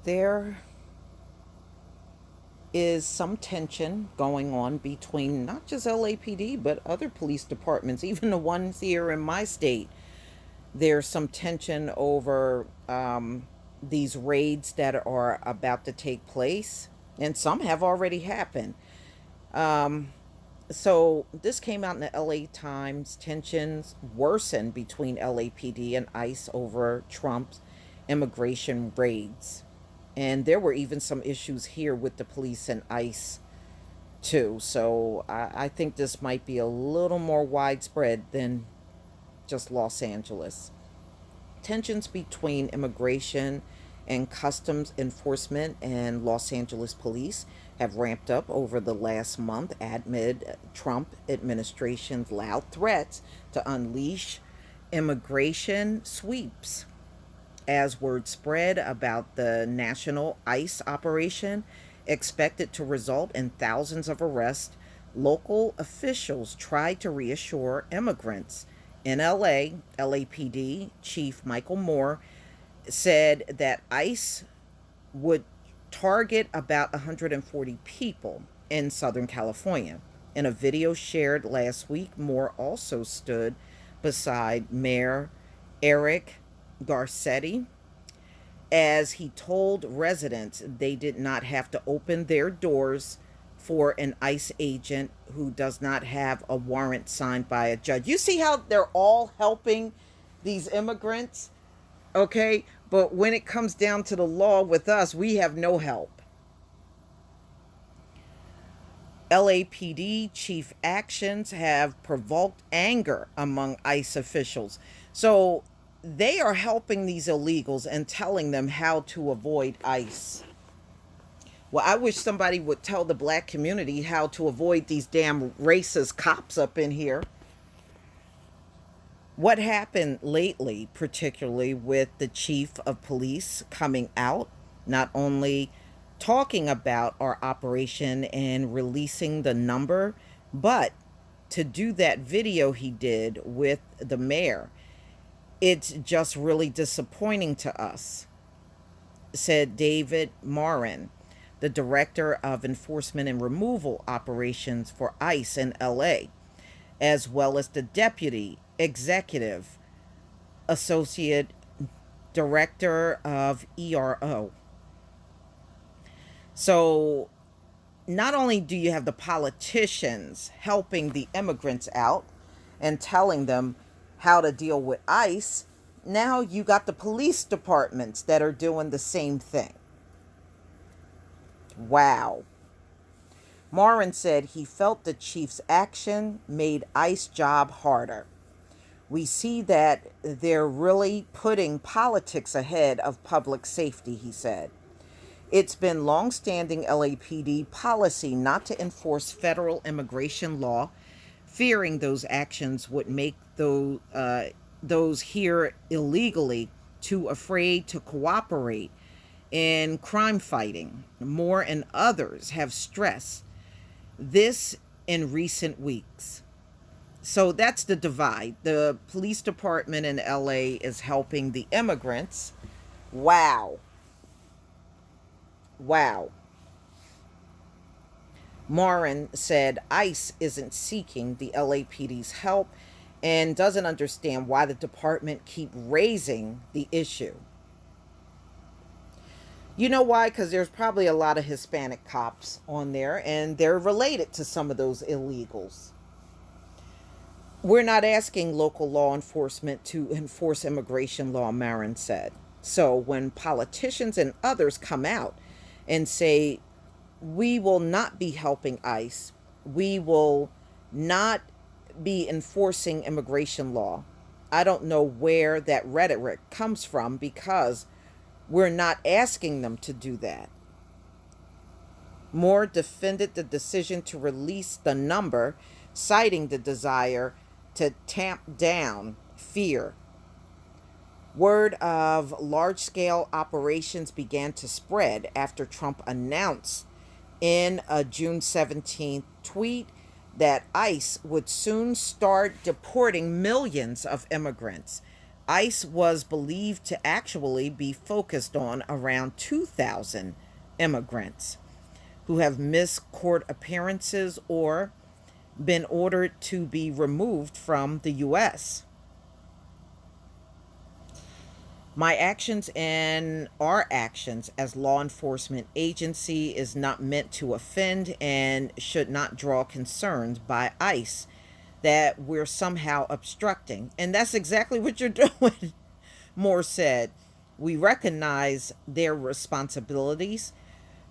There is some tension going on between not just LAPD, but other police departments, even the ones here in my state. There's some tension over these raids that are about to take place, and some have already happened. Um, so this came out in the LA Times. Tensions worsened between LAPD and ICE over Trump's immigration raids. And there were even some issues here with the police and ICE too. So I think this might be a little more widespread than just Los Angeles. Tensions between immigration and customs enforcement and Los Angeles police have ramped up over the last month amid Trump administration's loud threats to unleash immigration sweeps. As word spread about the national ICE operation expected to result in thousands of arrests, local officials tried to reassure immigrants. In LA, LAPD Chief Michael Moore said that ICE would target about 140 people in Southern California. In a video shared last week, Moore also stood beside Mayor Eric Garcetti as he told residents they did not have to open their doors for an ICE agent who does not have a warrant signed by a judge. You see how they're all helping these immigrants? Okay, but when it comes down to the law with us, we have no help. LAPD chief actions have provoked anger among ICE officials. So they are helping these illegals and telling them how to avoid ICE. Well, I wish somebody would tell the black community how to avoid these damn racist cops up in here. What happened lately, particularly with the chief of police coming out, not only talking about our operation and releasing the number, but to do that video he did with the mayor. It's just really disappointing to us, said David Marin, the director of enforcement and removal operations for ICE in LA, as well as the deputy executive associate director of ERO. So not only do you have the politicians helping the immigrants out and telling them how to deal with ICE, now you got the police departments that are doing the same thing. Wow. Morin said he felt the chief's action made ICE job harder. We see that they're really putting politics ahead of public safety, he said. It's been long-standing LAPD policy not to enforce federal immigration law, fearing those actions would make those here illegally too afraid to cooperate in crime fighting. Moore and others have stressed this in recent weeks. So that's the divide. The police department in LA is helping the immigrants. Wow. Wow. Morin said ICE isn't seeking the LAPD's help and doesn't understand why the department keep raising the issue. You know why? Because there's probably a lot of Hispanic cops on there, and they're related to some of those illegals. We're not asking local law enforcement to enforce immigration law, Marin said. So when politicians and others come out and say, we will not be helping ICE, we will not be enforcing immigration law, I don't know where that rhetoric comes from, because we're not asking them to do that. Moore defended the decision to release the number, citing the desire to tamp down fear. Word of large-scale operations began to spread after Trump announced in a June 17th tweet that ICE would soon start deporting millions of immigrants. ICE was believed to actually be focused on around 2,000 immigrants who have missed court appearances or been ordered to be removed from the U.S. My actions and our actions as law enforcement agency is not meant to offend and should not draw concerns by ICE that we're somehow obstructing. And that's exactly what you're doing, Moore said. We recognize their responsibilities.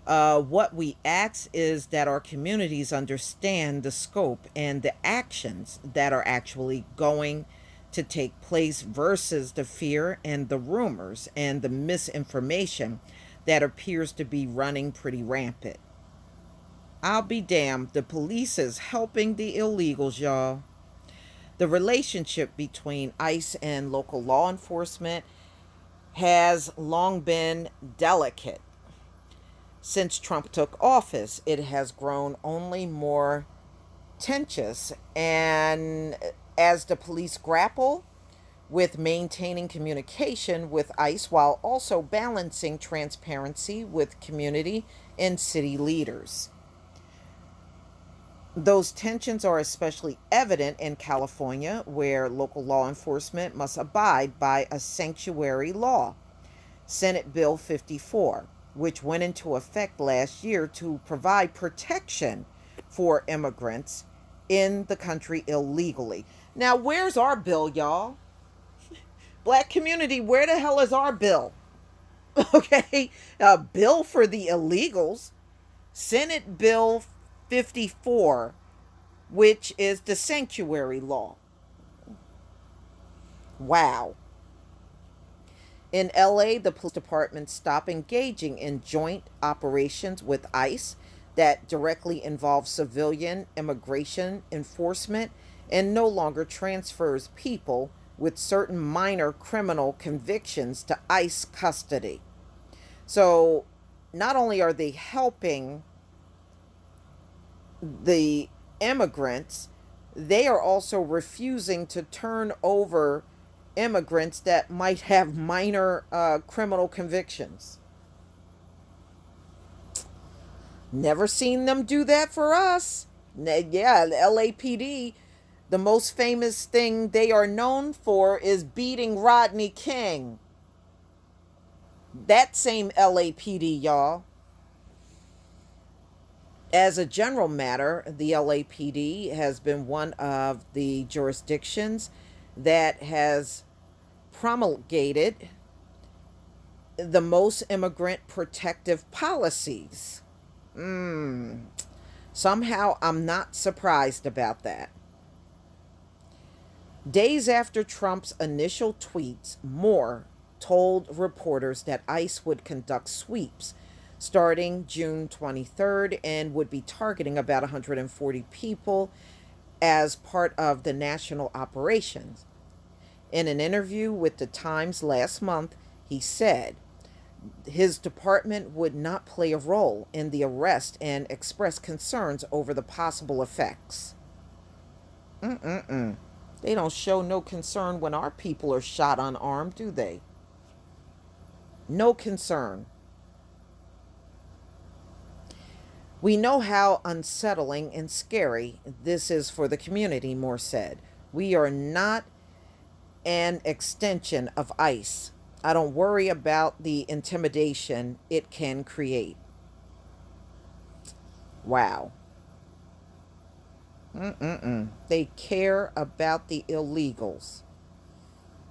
What we ask is that our communities understand the scope and the actions that are actually going to take place versus the fear and the rumors and the misinformation that appears to be running pretty rampant. I'll be damned, the police is helping the illegals, y'all. The relationship between ICE and local law enforcement has long been delicate. Since Trump took office, it has grown only more tenuous, and as the police grapple with maintaining communication with ICE while also balancing transparency with community and city leaders. Those tensions are especially evident in California, where local law enforcement must abide by a sanctuary law, Senate Bill 54, which went into effect last year to provide protection for immigrants in the country illegally. Now, where's our bill, y'all? Black community, where the hell is our bill? Okay, a bill for the illegals. Senate Bill 54, which is the sanctuary law. Wow. In LA, the police department stopped engaging in joint operations with ICE that directly involve civilian immigration enforcement and no longer transfers people with certain minor criminal convictions to ICE custody. So, not only are they helping the immigrants, they are also refusing to turn over immigrants that might have minor criminal convictions. Never seen them do that for us. Yeah, the LAPD, the most famous thing they are known for is beating Rodney King. That same LAPD, y'all. As a general matter, the LAPD has been one of the jurisdictions that has promulgated the most immigrant protective policies. Somehow I'm not surprised about that. Days after Trump's initial tweets, Moore told reporters that ICE would conduct sweeps starting June 23rd and would be targeting about 140 people as part of the national operations. In an interview with the Times last month, he said his department would not play a role in the arrest and expressed concerns over the possible effects. They don't show no concern when our people are shot unarmed, do they? No concern. We know how unsettling and scary this is for the community, Moore said. We are not an extension of ICE. I don't worry about the intimidation it can create. Wow. They care about the illegals.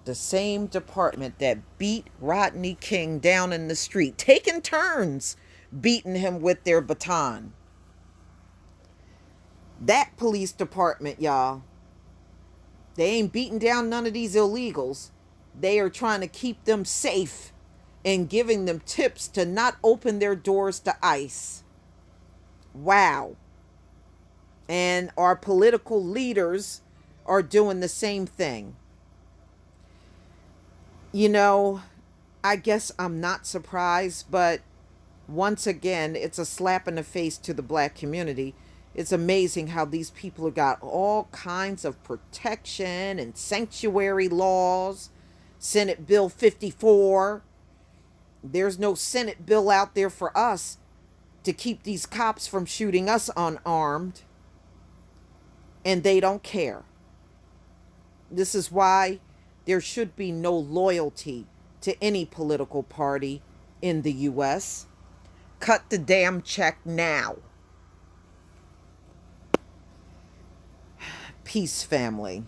The same department that beat Rodney King down in the street, taking turns beating him with their baton. That police department, y'all, they ain't beating down none of these illegals. They are trying to keep them safe and giving them tips to not open their doors to ICE. Wow. And our political leaders are doing the same thing. You know, I guess I'm not surprised, but once again, it's a slap in the face to the black community. It's amazing how these people have got all kinds of protection and sanctuary laws Senate Bill 54. There's no Senate bill out there for us to keep these cops from shooting us unarmed. And they don't care. This is why there should be no loyalty to any political party in the U.S. Cut the damn check now. Peace, family.